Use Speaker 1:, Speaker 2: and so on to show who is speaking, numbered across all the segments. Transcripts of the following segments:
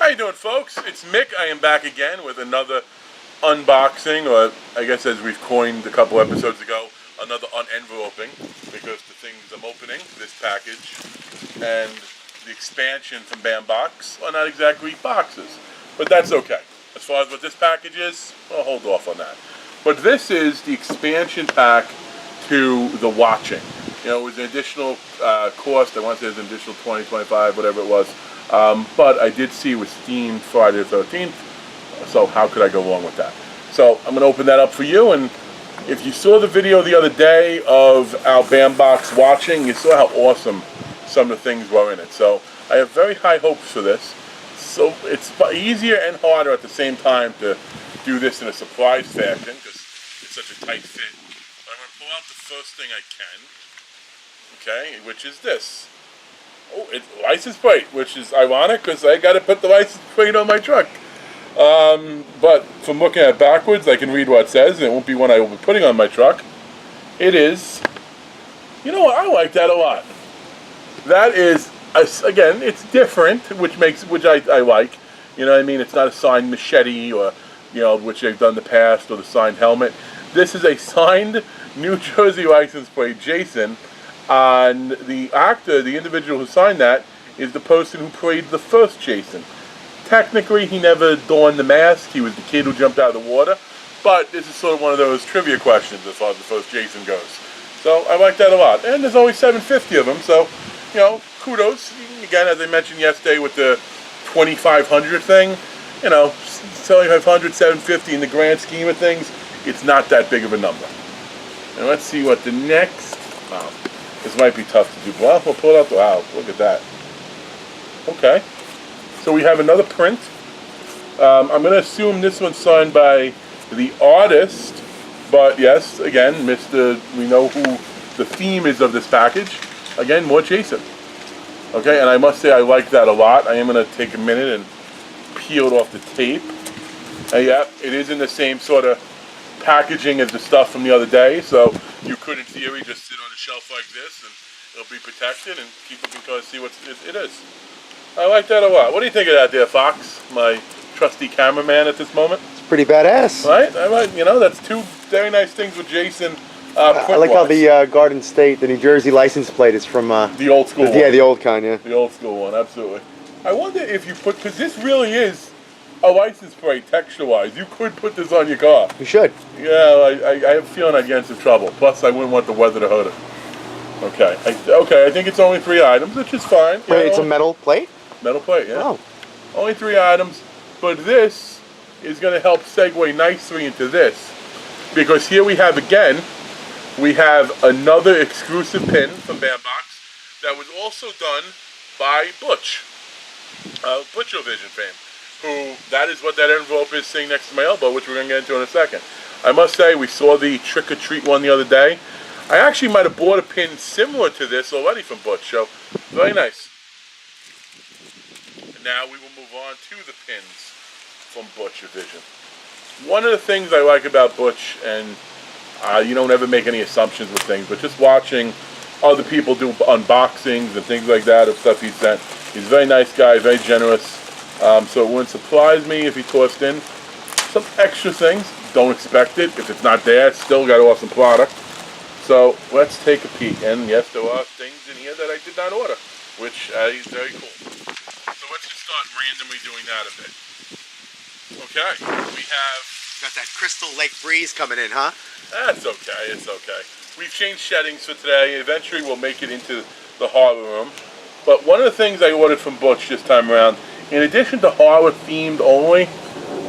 Speaker 1: How you doing, folks? It's Mick. I am back again with another unboxing, or I guess as we've coined a couple episodes ago, another unenveloping, because the things I'm opening, this package, and the expansion from Bambox are not exactly boxes. But that's okay. As far as what this package is, I'll hold off on that. But this is the expansion pack to the watching. You know, it was an additional cost. I want to say it was an additional 20, 25, whatever it was. But I did see it was themed Friday the 13th, so how could I go wrong with that? So I'm going to open that up for you, and if you saw the video the other day of our Bambox watching, you saw how awesome some of the things were in it. So I have very high hopes for this. So it's easier and harder at the same time to do this in a surprise fashion, because it's such a tight fit. But I'm going to pull out the first thing I can, okay, which is this. Oh, it's license plate, which is ironic because I got to put the license plate on my truck. But from looking at it backwards, I can read what it says, and it won't be one I will be putting on my truck. It is, you know what, I like that a lot. That is, again, it's different, which I like. You know what I mean? It's not a signed machete or, you know, which they've done in the past, or the signed helmet. This is a signed New Jersey license plate, Jason. And the actor, the individual who signed that, is the person who played the first Jason. Technically, he never donned the mask. He was the kid who jumped out of the water. But this is sort of one of those trivia questions as far as the first Jason goes. So I like that a lot. And there's only 750 of them, so, you know, kudos. Again, as I mentioned yesterday with the 2,500 thing, you know, 7,500, 750 in the grand scheme of things, it's not that big of a number. And let's see what the next... Wow. This might be tough to do. Well, we'll pull it out. Wow, look at that. Okay. So we have another print. I'm going to assume this one's signed by the artist. But yes, again, we know who the theme is of this package. Again, more Jason. Okay, and I must say I like that a lot. I am going to take a minute and peel it off the tape. And yeah, it is in the same sort of packaging as the stuff from the other day. So you could, in theory, just sit on a shelf like this and it'll be protected, and people can kind of see what it is. I like that a lot. What do you think of that there, Fox? My trusty cameraman at this moment.
Speaker 2: It's pretty badass.
Speaker 1: Right? I like, you know, that's two very nice things with Jason.
Speaker 2: I like how the Garden State, the New Jersey license plate is from...
Speaker 1: the old school one.
Speaker 2: Yeah, the old kind, yeah.
Speaker 1: The old school one, absolutely. I wonder if you put, because this really is a license plate texture-wise. You could put this on your car.
Speaker 2: You should.
Speaker 1: Yeah, I have a feeling I'd get into trouble. Plus, I wouldn't want the weather to hurt it. Okay. I think it's only 3 items, which is fine.
Speaker 2: Wait, it's a metal plate?
Speaker 1: Metal plate, yeah.
Speaker 2: Oh.
Speaker 1: Only 3 items, but this is going to help segue nicely into this. Because here we have, again, we have another exclusive pin from Bambox that was also done by Butch. Butch-O-Vision fame. Who, that is what that envelope is sitting next to my elbow, which we're going to get into in a second. I must say, we saw the trick-or-treat one the other day. I actually might have bought a pin similar to this already from Butch, so very nice. And now we will move on to the pins from Butch-O-Vision. One of the things I like about Butch, and you don't ever make any assumptions with things, but just watching other people do unboxings and things like that of stuff he's sent. He's a very nice guy, very generous. So it wouldn't surprise me if he tossed in some extra things. Don't expect it. If it's not there, it's still got awesome product. So let's take a peek. And yes, there are things in here that I did not order, which is very cool. So let's just start randomly doing that a bit. Okay, we have...
Speaker 2: Got that Crystal Lake breeze coming in, huh?
Speaker 1: That's okay, it's okay. We've changed settings for today. Eventually we'll make it into the horror room. But one of the things I ordered from Butch this time around, in addition to horror themed only,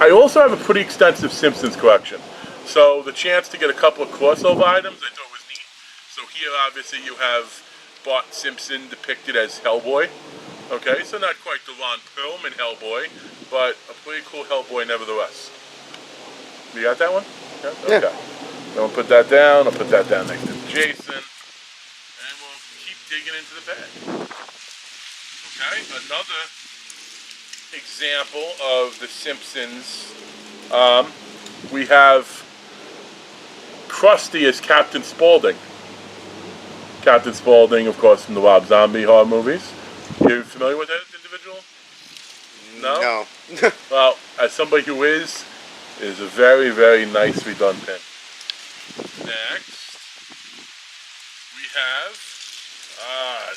Speaker 1: I also have a pretty extensive Simpsons collection. So the chance to get a couple of crossover items I thought was neat. So here obviously you have Bart Simpson depicted as Hellboy. Okay, so not quite the Ron Perlman Hellboy, but a pretty cool Hellboy nevertheless. You got that one? Yeah. Okay. Then we'll put that down. I'll put that down next to Jason. And we'll keep digging into the bag. Okay, another example of the Simpsons. We have Krusty as Captain Spaulding. Captain Spaulding, of course, from the Rob Zombie horror movies. You familiar with that individual? No? Well, as somebody who is a very, very nicely done pin. Next, we have,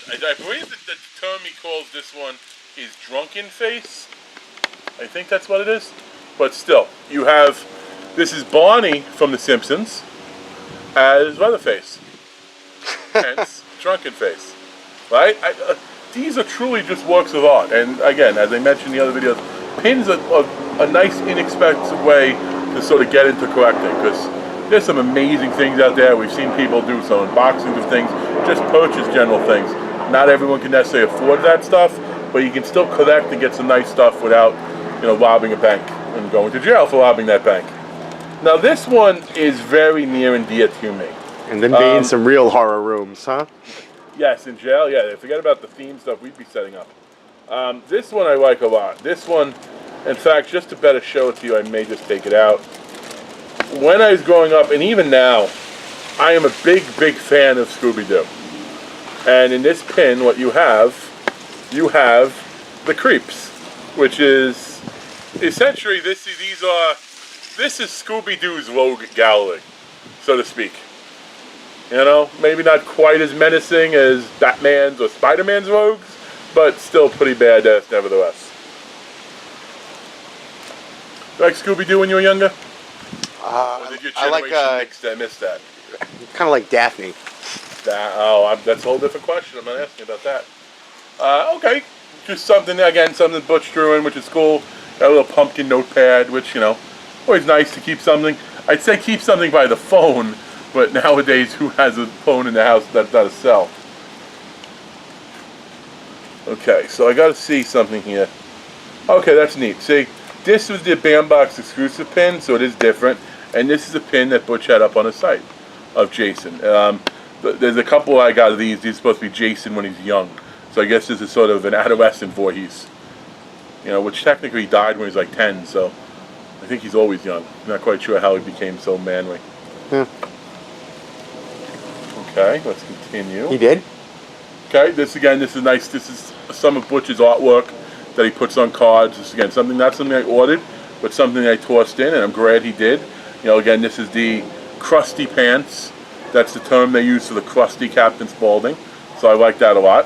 Speaker 1: I believe that the term he calls this one is drunken face. I think that's what it is. But still, you have, this is Barney from The Simpsons as Leatherface. Hence, drunken face. Right? These are truly just works of art. And again, as I mentioned in the other videos, pins are a nice, inexpensive way to sort of get into collecting. Because there's some amazing things out there. We've seen people do some unboxings of things, just purchase general things. Not everyone can necessarily afford that stuff, but you can still collect and get some nice stuff without, robbing a bank and going to jail for robbing that bank. Now this one is very near and dear to me.
Speaker 2: And then be in some real horror rooms, huh?
Speaker 1: Yes, in jail. Yeah, forget about the theme stuff we'd be setting up. This one I like a lot. This one, in fact, just to better show it to you, I may just take it out. When I was growing up, and even now, I am a big, big fan of Scooby-Doo. And in this pin, what you have the Creeps, which is essentially this is Scooby-Doo's rogue gallery, so to speak. Maybe not quite as menacing as Batman's or Spider-Man's rogues, but still pretty badass nevertheless. You like Scooby-Doo when you were younger? Or did your generation miss that?
Speaker 2: Kind of like Daphne.
Speaker 1: That's a whole different question. I'm not asking about that. Okay, just something Butch drew in, which is cool. Got a little pumpkin notepad, which, always nice to keep something. I'd say keep something by the phone, but nowadays, who has a phone in the house that's not a cell? Okay, so I got to see something here. Okay, that's neat. See, this was the Bandbox exclusive pin, so it is different. And this is a pin that Butch had up on his site of Jason. There's a couple I got of these. These are supposed to be Jason when he's young. So I guess this is sort of an adolescent Voorhees. Which technically he died when he was like 10, so I think he's always young. I'm not quite sure how he became so manly.
Speaker 2: Yeah.
Speaker 1: Okay, let's continue.
Speaker 2: He did?
Speaker 1: Okay, this is nice. This is some of Butch's artwork that he puts on cards. This again, not something I ordered, but something I tossed in, and I'm glad he did. Again, this is the crusty pants. That's the term they use for the crusty Captain Spaulding. So I like that a lot.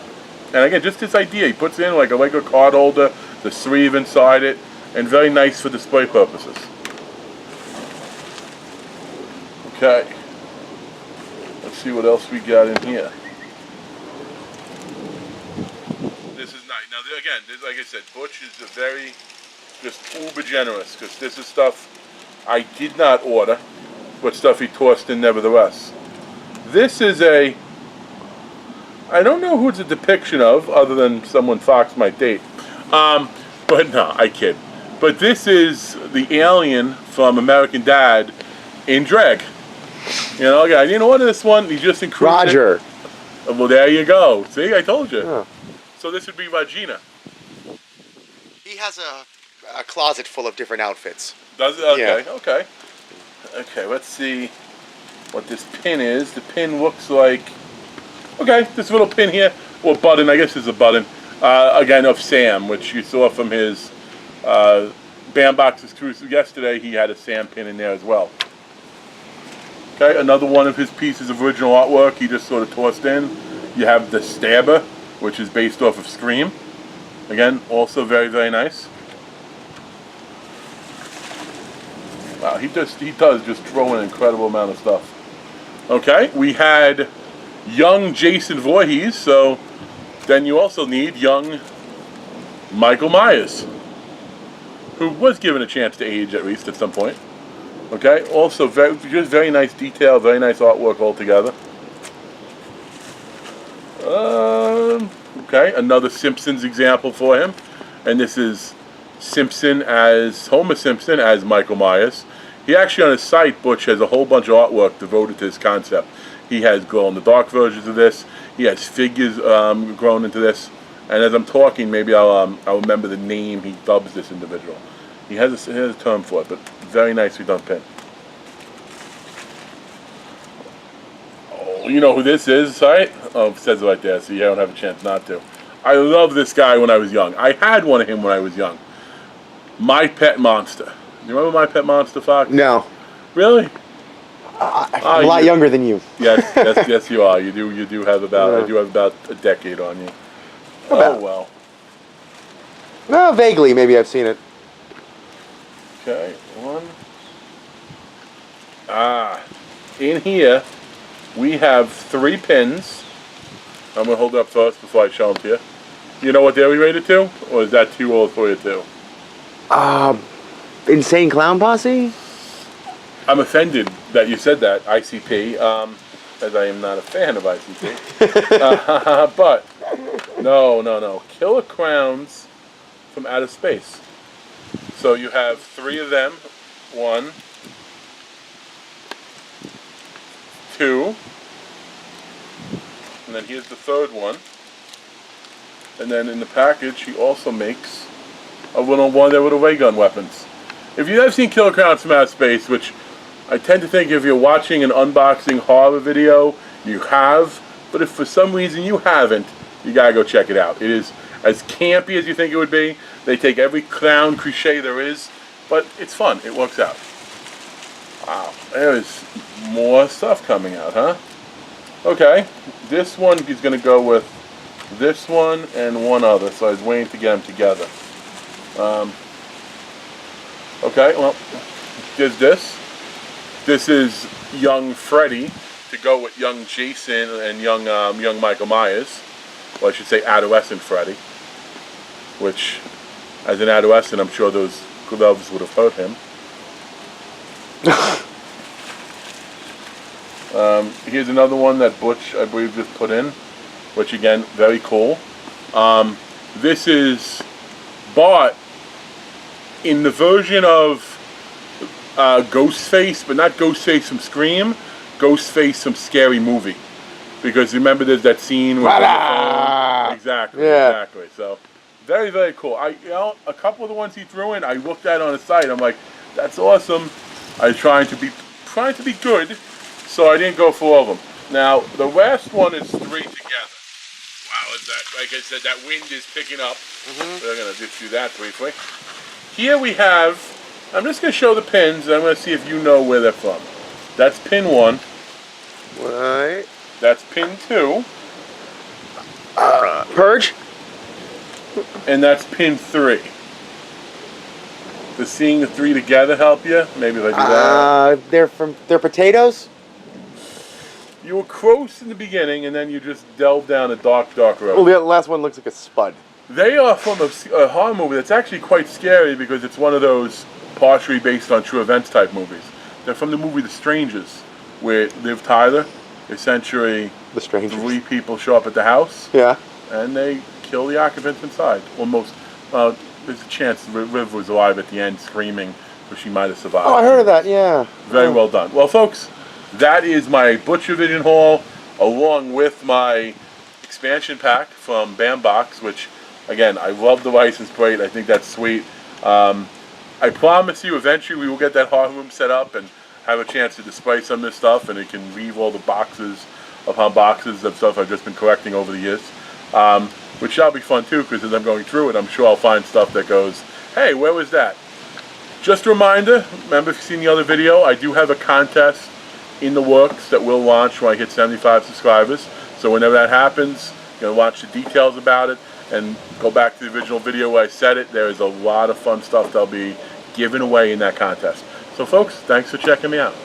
Speaker 1: And again, just this idea, he puts in like a Lego card holder, the sleeve inside it, and very nice for display purposes. Okay. Let's see what else we got in here. This is nice. Now, again, like I said, Butch is just uber generous, because this is stuff I did not order, but stuff he tossed in nevertheless. This is I don't know who it's a depiction of, other than someone Fox might date. But no, I kid. But this is the alien from American Dad in drag. I didn't order this one. He just included
Speaker 2: Roger.
Speaker 1: It. Well, there you go. See, I told you.
Speaker 2: Oh.
Speaker 1: So this would be Regina.
Speaker 2: He has a closet full of different outfits.
Speaker 1: Does it? Okay,
Speaker 2: Yeah.
Speaker 1: okay. Okay, let's see what this pin is. The pin looks like... Okay, this little pin here, or button, I guess it's a button, again, of Sam, which you saw from his Bandbox exclusive yesterday. He had a Sam pin in there as well. Okay, another one of his pieces of original artwork he just sort of tossed in. You have the Stabber, which is based off of Scream. Again, also very, very nice. Wow, he does just throw an incredible amount of stuff. Okay, we had young Jason Voorhees, so then you also need young Michael Myers, who was given a chance to age at least at some point. Okay, also just very nice detail, very nice artwork altogether. Okay, another Simpsons example for him, and this is Homer Simpson as Michael Myers. He actually, on his site, Butch, has a whole bunch of artwork devoted to this concept. He has glow-in-the-dark versions of this. He has figures grown into this. And as I'm talking, maybe I'll remember the name he dubs this individual. He has a term for it, but very nicely done pin. Oh, you know who this is, right? Oh, it says it right there, so you don't have a chance not to. I love this guy when I was young. I had one of him when I was young. My Pet Monster. You remember My Pet Monster, Fox?
Speaker 2: No.
Speaker 1: Really?
Speaker 2: I'm a lot younger than you.
Speaker 1: Yes, you are. You do have about. I do have about a decade on you. Oh well.
Speaker 2: No, vaguely, maybe I've seen it.
Speaker 1: Okay, one. In here, we have 3 pins. I'm gonna hold it up first before I show them to you. You know what they're related to, or is that too old for you too?
Speaker 2: Insane Clown Posse?
Speaker 1: I'm offended that you said that, ICP, as I am not a fan of ICP. But, no. Killer Clowns from Outer Space. So you have 3 of them. 1, 2, and then here's the 3rd one. And then in the package, he also makes a little one there with the ray gun weapons. If you've never seen Killer Clowns from Outer Space, which I tend to think if you're watching an unboxing horror video, you have, but if for some reason you haven't, you gotta go check it out. It is as campy as you think it would be. They take every clown cliche there is, but it's fun. It works out. Wow, there's more stuff coming out, huh? Okay, this one is gonna go with this one and one other, so I was waiting to get them together. Okay, well, there's this. This is young Freddy to go with young Jason and young Michael Myers. Well, I should say adolescent Freddy, which, as an adolescent, I'm sure those gloves would have hurt him. Here's another one that Butch, I believe, just put in, which again, very cool. This is bought in the version of Ghostface, but not Ghostface from Scream, Ghostface from Scary Movie. Because remember there's that scene with the phone? Exactly. So, very, very cool. A couple of the ones he threw in, I looked at on the site, I'm like, that's awesome. I was trying to be good, so I didn't go for all of them. Now, the last one is 3 together. Wow, is that, like I said, that wind is picking up. We're going to just do that briefly. Here we have, I'm just going to show the pins, and I'm going to see if you know where they're from. That's pin 1.
Speaker 2: Right.
Speaker 1: That's pin 2.
Speaker 2: Purge?
Speaker 1: And that's pin 3. Does seeing the 3 together help you? Maybe if I do that.
Speaker 2: They're potatoes?
Speaker 1: You were close in the beginning, and then you just delved down a dark road.
Speaker 2: Well, the last one looks like a spud.
Speaker 1: They are from a horror movie that's actually quite scary because it's one of those partially based on true events type movies. They're from the movie The Strangers, where Liv Tyler, essentially,
Speaker 2: The Strangers.
Speaker 1: 3 people show up at the house.
Speaker 2: Yeah.
Speaker 1: And they kill the occupants inside. Almost. There's a chance Liv was alive at the end, screaming, so she might have survived.
Speaker 2: Oh, I heard of that. Yeah.
Speaker 1: Very well done. Well, folks, that is my Butch-O-Vision haul, along with my expansion pack from Bambox, which, again, I love the license plate. I think that's sweet. I promise you, eventually we will get that horror room set up and have a chance to display some of this stuff, and it can leave all the boxes upon boxes of stuff I've just been collecting over the years, which shall be fun too, because as I'm going through it, I'm sure I'll find stuff that goes, hey, where was that? Just a reminder, remember if you've seen the other video, I do have a contest in the works that will launch when I hit 75 subscribers. So whenever that happens, you're going to watch the details about it and go back to the original video where I said it. There is a lot of fun stuff that'll be given away in that contest. So folks, thanks for checking me out.